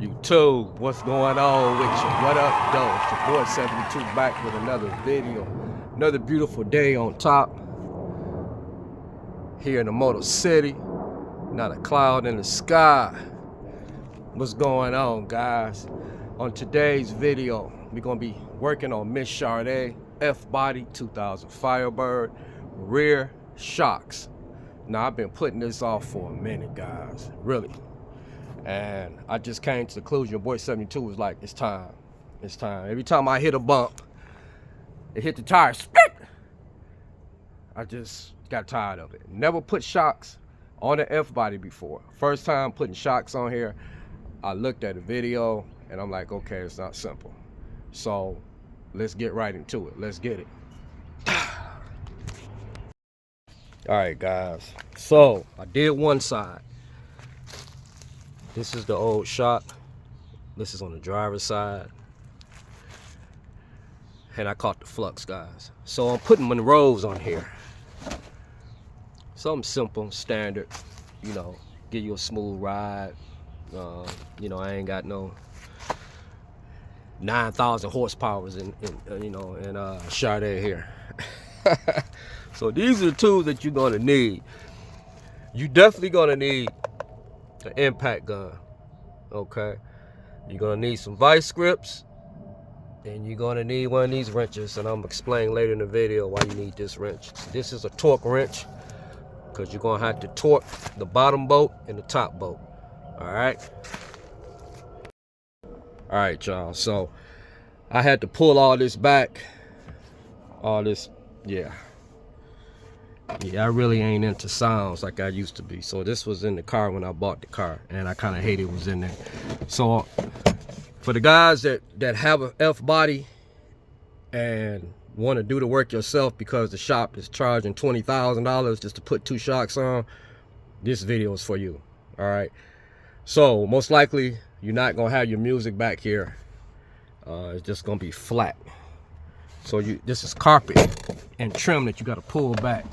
YouTube, what's going on with you? What up, though? It's your boy 72 back with another video. Another beautiful day on top here in the Motor City. Not a cloud in the sky. What's going on, guys? On today's video, we're gonna be working on Miss Sade F-Body 2000 Firebird rear shocks. Now, I've been putting this off for a minute, guys, really. And I just came to the conclusion, your boy 72 was like, it's time. It's time. Every time I hit a bump, it hit the tire, I just got tired of it. Never put shocks on the F-Body before. First time putting shocks on here, I looked at the video and I'm like, okay, it's not simple. So let's get right into it. Let's get it. All right, guys. So I did one side. This is the old shock. This is on the driver's side. And I caught the flux, guys. So I'm putting Monroes on here. Something simple, standard, you know, give you a smooth ride. You know, I ain't got no 9,000 horsepowers in Sade here. So these are the tools that you're gonna need. You definitely gonna need the impact gun, okay? You're gonna need some vice grips, and you're gonna need one of these wrenches, and I'm gonna explain later in the video why you need this wrench. This is a torque wrench, because you're gonna have to torque the bottom bolt and the top bolt. All right, y'all. So I had to pull all this back, all this, yeah, I really ain't into sounds like I used to be. So this was in the car when I bought the car, and I kind of hated it was in there. So for the guys that have a F-Body and want to do the work yourself because the shop is charging $20,000 just to put 2 shocks on, this video is for you. All right, so most likely you're not gonna have your music back here. It's just gonna be flat. So this is carpet and trim that you got to pull back.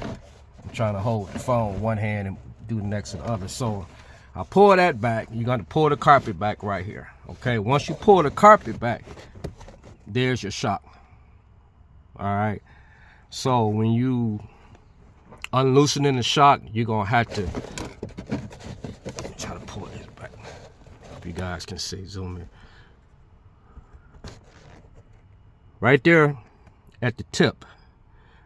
I'm trying to hold the phone with one hand and do the next to the other. So I pull that back. You're going to pull the carpet back right here. Okay, once you pull the carpet back, there's your shock. All right, so when you unloosening the shock, you're going to have to try to pull this back. Hope you guys can see. Zoom in. Right there at the tip,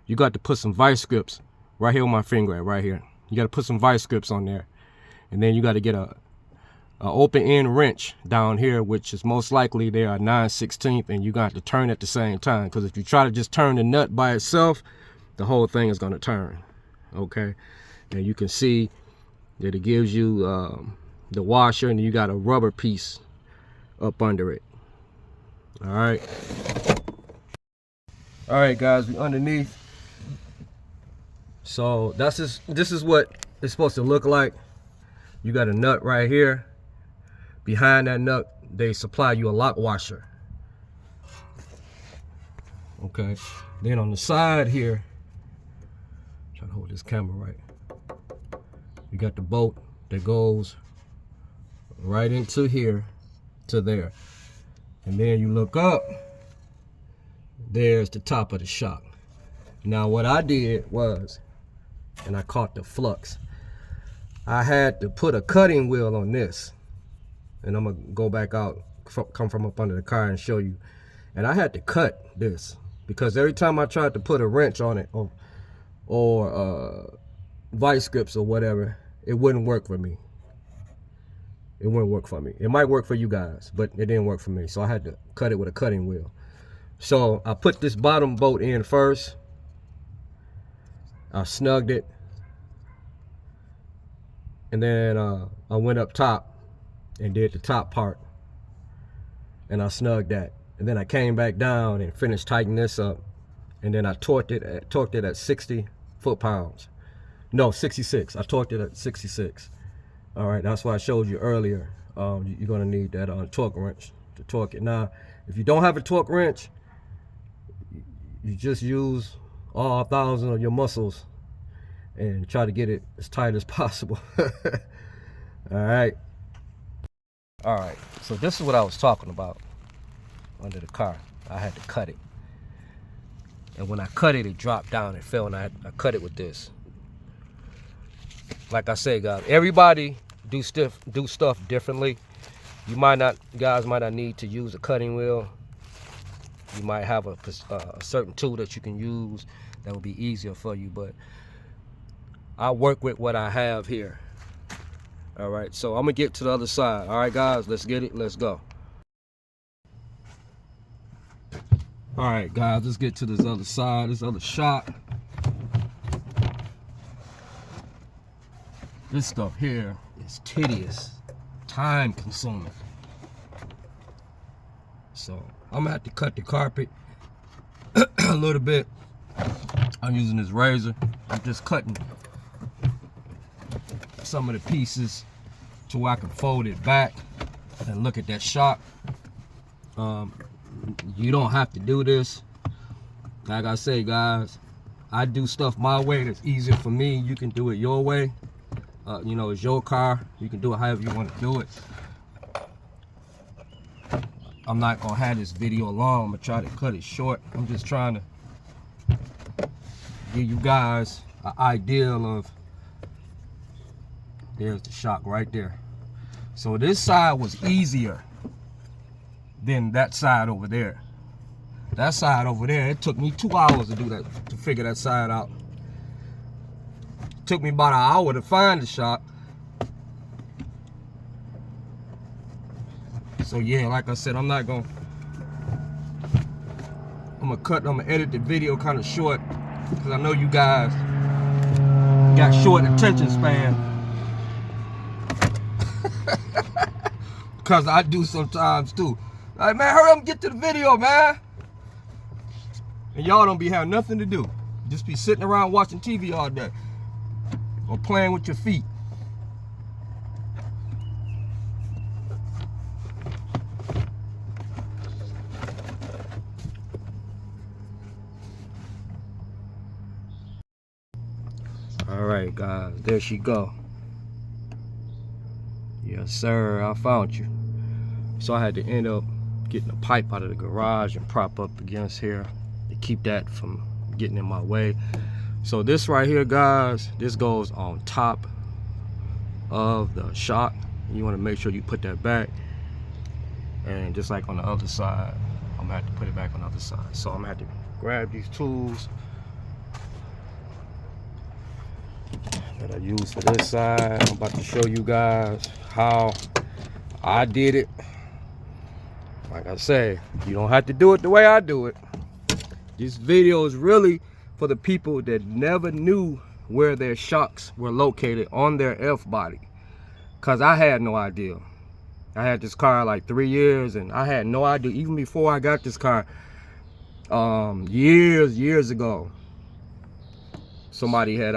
you got to put some vice grips right here with my finger at, right here. You got to put some vice grips on there. And then you got to get a open end wrench down here, which is most likely they are 9/16, and you got to turn at the same time, because if you try to just turn the nut by itself, the whole thing is going to turn. Okay, and you can see that it gives you the washer, and you got a rubber piece up under it. All right, guys, we underneath. So this is what it's supposed to look like. You got a nut right here. Behind that nut, they supply you a lock washer. Okay. Then on the side here, try to hold this camera right. You got the bolt that goes right into here to there. And then you look up, there's the top of the shock. Now what I did was, and I caught the flux, I had to put a cutting wheel on this, and I'm gonna go back out, come from up under the car and show you. And I had to cut this because every time I tried to put a wrench on it or vice grips or whatever, it wouldn't work for me. It wouldn't work for me. It might work for you guys, but it didn't work for me. So I had to cut it with a cutting wheel. So I put this bottom bolt in first. I snugged it. And then I went up top and did the top part. And I snugged that. And then I came back down and finished tightening this up. And then I torqued it at 60 foot-pounds. No, 66. I torqued it at 66. All right, that's why I showed you earlier. You're gonna need that torque wrench to torque it. Now, if you don't have a torque wrench, you just use all 1,000 of your muscles and try to get it as tight as possible. All All right, so this is what I was talking about under the car. I had to cut it. And when I cut it, it dropped down and fell, and I cut it with this. Like I say, guys, everybody do stuff differently. You guys might not need to use a cutting wheel. You might have a certain tool that you can use that will be easier for you, but I work with what I have here. All right, so I'm gonna get to the other side. All right, guys, let's get it. Let's go. All right, guys, let's get to this other side, this other shop. This stuff here is tedious, time consuming. So I'm gonna have to cut the carpet a little bit. I'm using this razor. I'm just cutting some of the pieces to where I can fold it back and look at that shock. You don't have to do this. Like I say, guys, I do stuff my way that's easier for me. You can do it your way. You know, it's your car. You can do it however you want to do it. I'm not gonna have this video long. I'm gonna try to cut it short. I'm just trying to give you guys an idea of, there's the shock right there. So this side was easier than that side over there. That side over there, it took me 2 hours to do that, to figure that side out. It took me about an hour to find the shock. So yeah, like I said, I'm gonna edit the video kind of short, because I know you guys got short attention span. Because I do sometimes too. Like, man, hurry up and get to the video, man. And y'all don't be having nothing to do. Just be sitting around watching TV all day. Or playing with your feet. All right, guys, there she go. Yes, sir, I found you. So I had to end up getting a pipe out of the garage and prop up against here to keep that from getting in my way. So this right here, guys, this goes on top of the shock. You want to make sure you put that back. And just like on the other side, I'm gonna have to put it back on the other side. So I'm gonna have to grab these tools that I use for this side. I'm about to show you guys how I did it. Like I say, you don't have to do it the way I do it. This video is really for the people that never knew where their shocks were located on their F body. Cause I had no idea. I had this car like 3 years and I had no idea, even before I got this car, years ago. Somebody had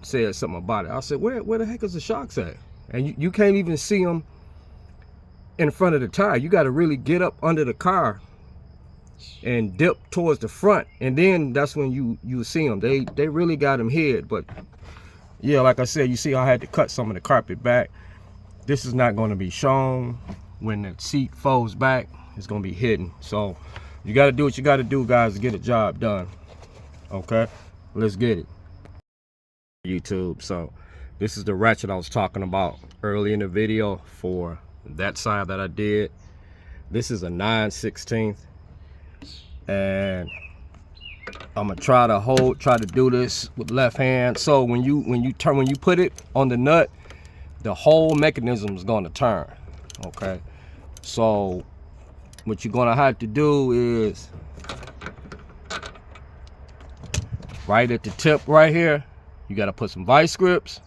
said something about it. I said, where the heck is the shocks at? And you can't even see them in front of the tire. You got to really get up under the car and dip towards the front, and then that's when you see them. They really got them hid. But yeah, like I said, you see I had to cut some of the carpet back. This is not going to be shown. When the seat folds back, it's going to be hidden. So you got to do what you got to do, guys, to get a job done. Okay, let's get it. YouTube. So this is the ratchet I was talking about early in the video for that side that I did. This is a 9/16, and I'm gonna try to do this with left hand. So when you put it on the nut, the whole mechanism is going to turn. Okay, so what you're gonna have to do is right at the tip right here, you got to put some vice grips,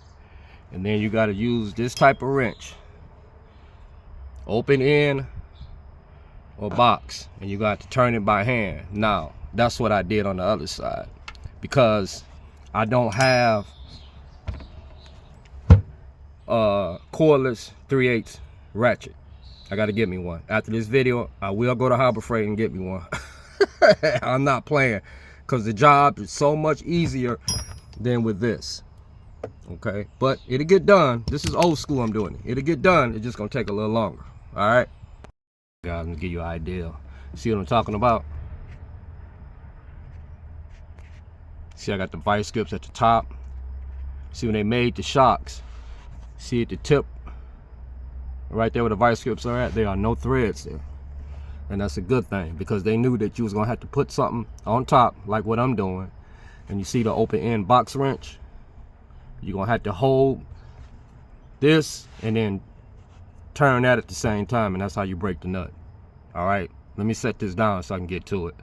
and then you got to use this type of wrench, open end or box, and you got to turn it by hand. Now that's what I did on the other side, because I don't have cordless 3/8 ratchet. I got to get me one. After this video, I will go to Harbor Freight and get me one. I'm not playing, because the job is so much easier than with this. Okay, but it'll get done. This is old school. I'm doing it. It'll get done. It's just gonna take a little longer. All right, guys, let me give you an idea. See what I'm talking about? See, I got the vice grips at the top. See, when they made the shocks, see at the tip, right there where the vice grips are at, there are no threads there. And that's a good thing, because they knew that you was gonna have to put something on top, like what I'm doing. And you see the open end box wrench? You're gonna have to hold this and then turn that at the same time, and that's how you break the nut. All right, let me set this down so I can get to it.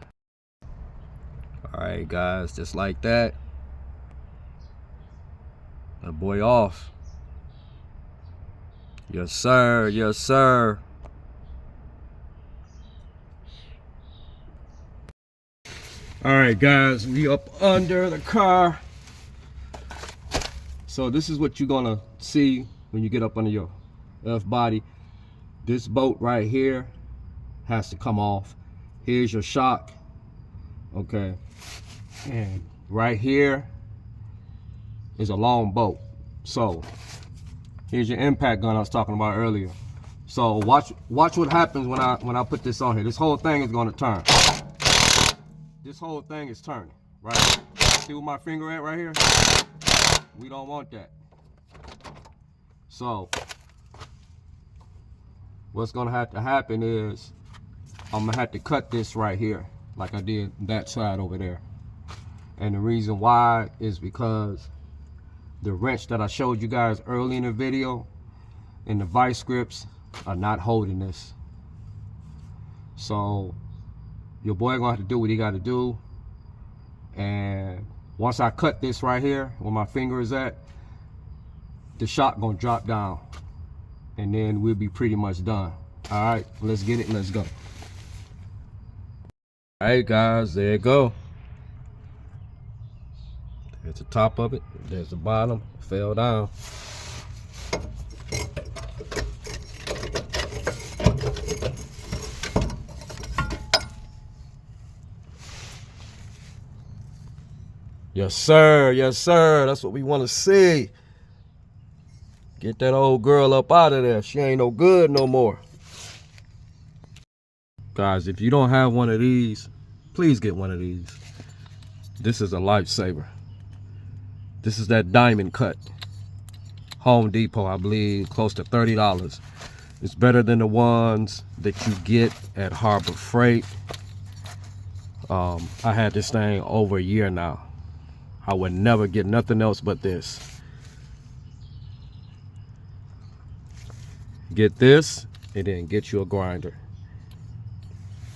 All right, guys, just like that. That boy off. Yes, sir. Yes, sir. All right, guys, we up under the car. So this is what you're gonna see when you get up under your F body. This bolt right here has to come off. Here's your shock. Okay. And right here is a long bolt. So here's your impact gun I was talking about earlier. So watch what happens when I put this on here. This whole thing is gonna turn. This whole thing is turning, right? See where my finger at right here? We don't want that. So what's gonna have to happen is I'm gonna have to cut this right here, like I did that side over there. And the reason why is because the wrench that I showed you guys early in the video and the vice grips are not holding this. So your boy gonna have to do what he gotta do. And once I cut this right here, where my finger is at, the shock gonna drop down. And then we'll be pretty much done. All right, let's get it, let's go. All right, guys, there you go. There's the top of it, there's the bottom, fell down. Yes, sir, yes, sir, that's what we want to see. Get that old girl up out of there. She ain't no good no more. Guys, if you don't have one of these, please get one of these. This is a lifesaver. This is that diamond cut. Home Depot, I believe, close to $30. It's better than the ones that you get at Harbor Freight. I had this thing over a year now. I would never get nothing else but this. Get this and then get you a grinder.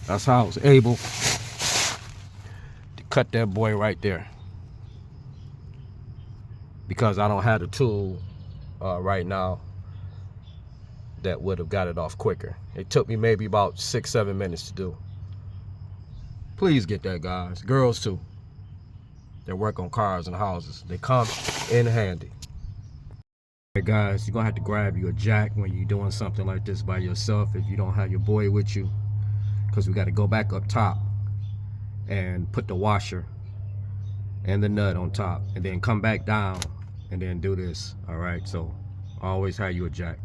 That's how I was able to cut that boy right there, because I don't have the tool right now that would have got it off quicker. It took me maybe about 6-7 minutes to do. Please get that, guys. Girls too. They work on cars and houses. They come in handy. Hey guys, you're gonna have to grab you a jack when you're doing something like this by yourself if you don't have your boy with you, because we got to go back up top and put the washer and the nut on top and then come back down and then do this. All right, so always have you a jack.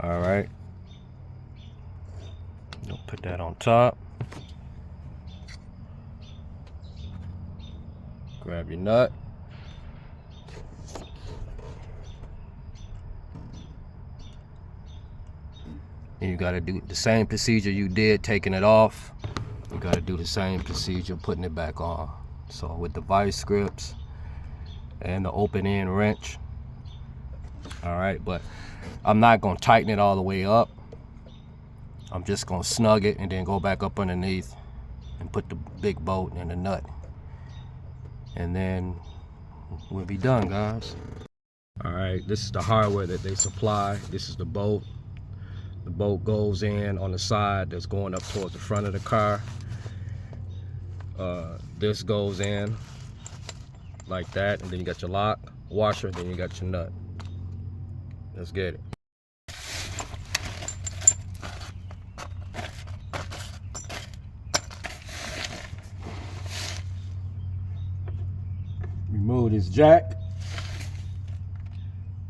All right, you'll put that on top. Grab your nut. And you gotta do the same procedure you did taking it off. You gotta do the same procedure putting it back on. So with the vice grips and the open end wrench. All right, but I'm not gonna tighten it all the way up. I'm just gonna snug it and then go back up underneath and put the big bolt and the nut. And then we'll be done, guys. All right, this is the hardware that they supply. This is the bolt. The bolt goes in on the side that's going up towards the front of the car. This goes in like that, and then you got your lock, washer, then you got your nut. Let's get it. Remove this jack.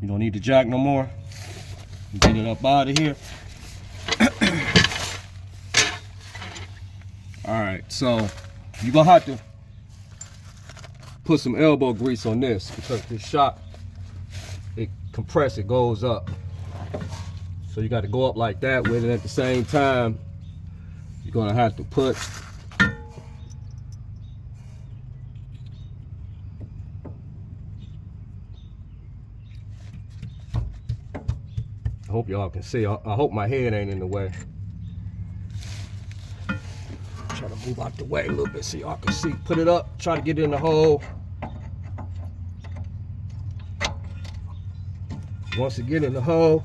You don't need the jack no more. Get it up out of here. All right, so you're gonna have to put some elbow grease on this because this shot, it compresses, it goes up. So you got to go up like that with it. At the same time, you're gonna have to put I hope y'all can see. I hope my head ain't in the way. Try to move out the way a little bit so y'all can see. Put it up, try to get it in the hole. Once you get in the hole,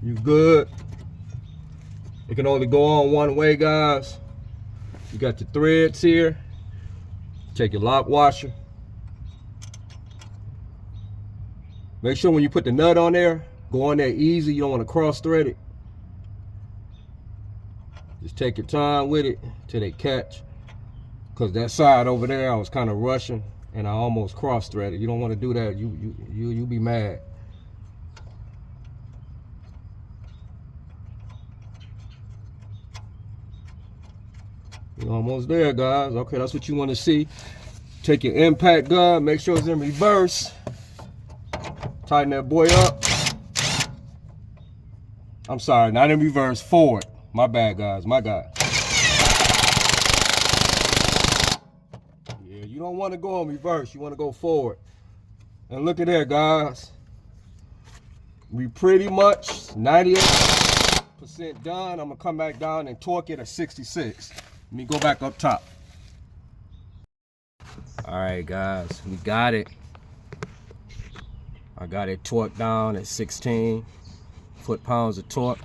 you good. It can only go on one way, guys. You got your threads here. Take your lock washer. Make sure when you put the nut on there, go on there easy. You don't want to cross thread it. Just take your time with it till they catch. Cause that side over there, I was kind of rushing and I almost cross threaded. You don't want to do that. You be mad. You're almost there, guys. Okay, that's what you want to see. Take your impact gun, make sure it's in reverse. Tighten that boy up. I'm sorry, not in reverse, forward. My bad, guys, my God. Yeah, you don't want to go in reverse, you want to go forward. And look at there, guys. We pretty much 98% done. I'm gonna come back down and torque it at 66. Let me go back up top. All right, guys, we got it. I got it torqued down at 16 foot-pounds of torque.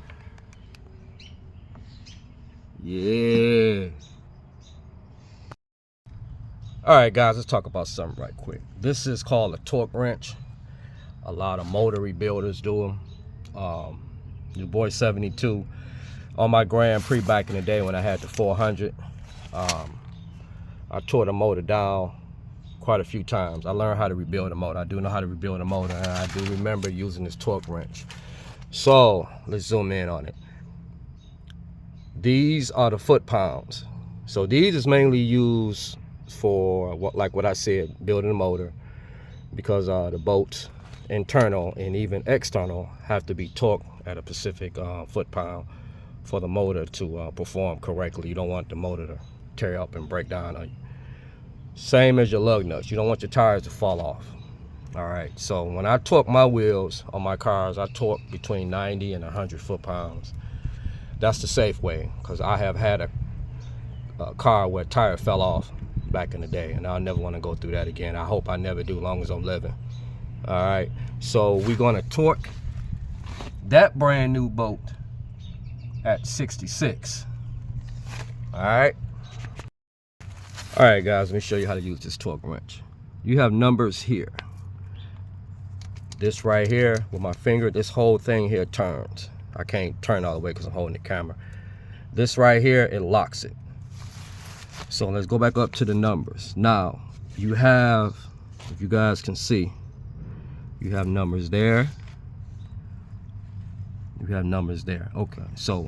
Yeah. All right, guys, let's talk about something right quick. This is called a torque wrench. A lot of motor rebuilders do them. Your boy 72 on my Grand Prix back in the day when I had the 400. I tore the motor down quite a few times. I learned how to rebuild a motor. I do know how to rebuild a motor, and I do remember using this torque wrench. So let's zoom in on it. These are the foot-pounds. So these is mainly used for what I said, building a motor, because the bolts, internal and even external, have to be torqued at a specific foot-pound for the motor to perform correctly. You don't want the motor to tear up and break down on you. Same as your lug nuts. You don't want your tires to fall off. All right, so when I torque my wheels on my cars, I torque between 90 and 100 foot-pounds. That's the safe way, because I have had a car where a tire fell off back in the day, and I'll never want to go through that again. I hope I never do, as long as I'm living. All right, so we're going to torque that brand new bolt at 66. All right, guys, let me show you how to use this torque wrench. You have numbers here. This right here with my finger, this whole thing here turns. I can't turn all the way because I'm holding the camera. This right here, it locks it. So let's go back up to the numbers. Now, you have, if you guys can see, you have numbers there. You have numbers there. Okay, so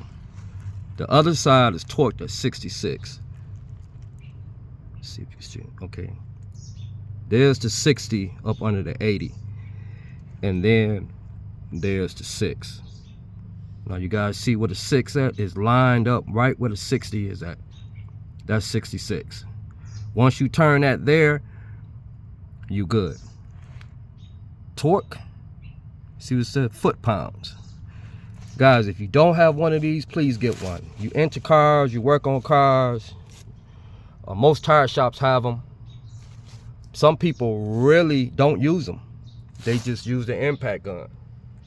the other side is torqued at 66. Let's see if you see it. Okay. There's the 60 up under the 80. And then there's the 6. Now you guys see where the 6 at is lined up right where the 60 is at. That's 66. Once you turn that there, you good. Torque, see what it said, foot-pounds. Guys, if you don't have one of these, please get one. You enter cars, you work on cars. Most tire shops have them. Some people really don't use them. They just use the impact gun.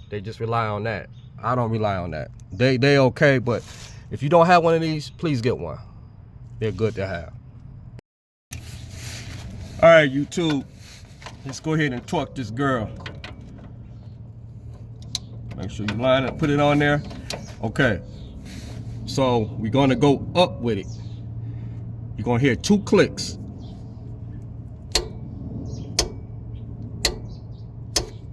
They just rely on that. I don't rely on that. They okay, but if you don't have one of these, please get one. They're good to have. All right, YouTube, let's go ahead and torque this girl. Make sure you line it, put it on there. Okay, so we're gonna go up with it. You're gonna hear 2 clicks.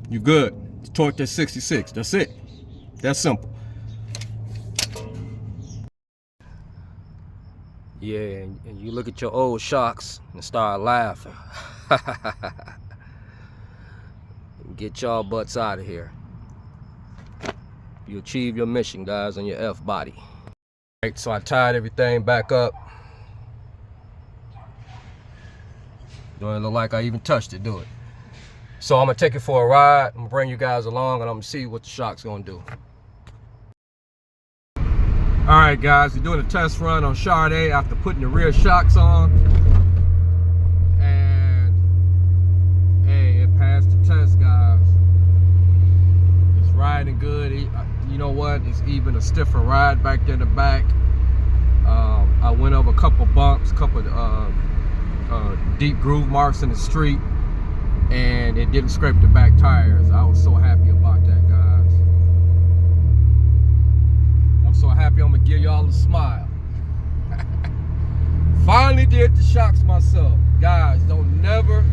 You good. Torque at 66, that's it. That's simple. Yeah, and you look at your old shocks and start laughing. Get y'all butts out of here. You achieve your mission, guys, on your F body. Right, so I tied everything back up. Don't look like I even touched it, do it? So I'm gonna take it for a ride. I'm gonna bring you guys along, and I'm gonna see what the shock's gonna do. All right, guys, we're doing a test run on Sade after putting the rear shocks on, and hey, it passed the test, guys. It's riding good. You know what? It's even a stiffer ride back there in the back. I went over a couple bumps, couple deep groove marks in the street, and it didn't scrape the back tires. I was so happy about that, guys. I'm so happy I'm gonna give y'all a smile. Finally did the shocks myself. Guys, don't never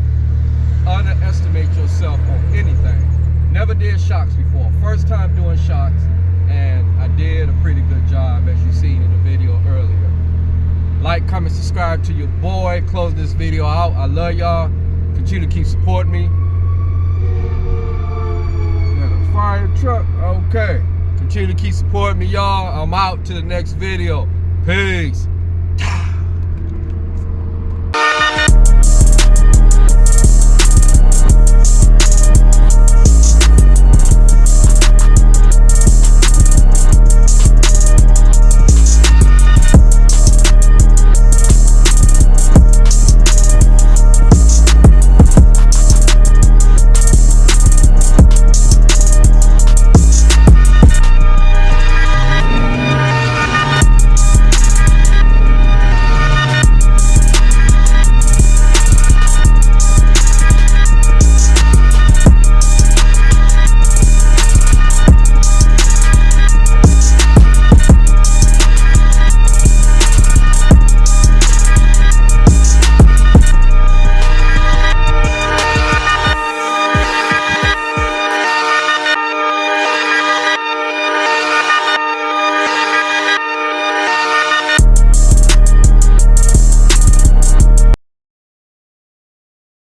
underestimate yourself on anything. Never did shocks before. First time doing shocks, and I did a pretty good job, as you seen in the video earlier. Like, comment, subscribe to your boy. Close this video out. I love y'all. Continue to keep supporting me. Got a fire truck. Okay. Continue to keep supporting me, y'all. I'm out to the next video. Peace.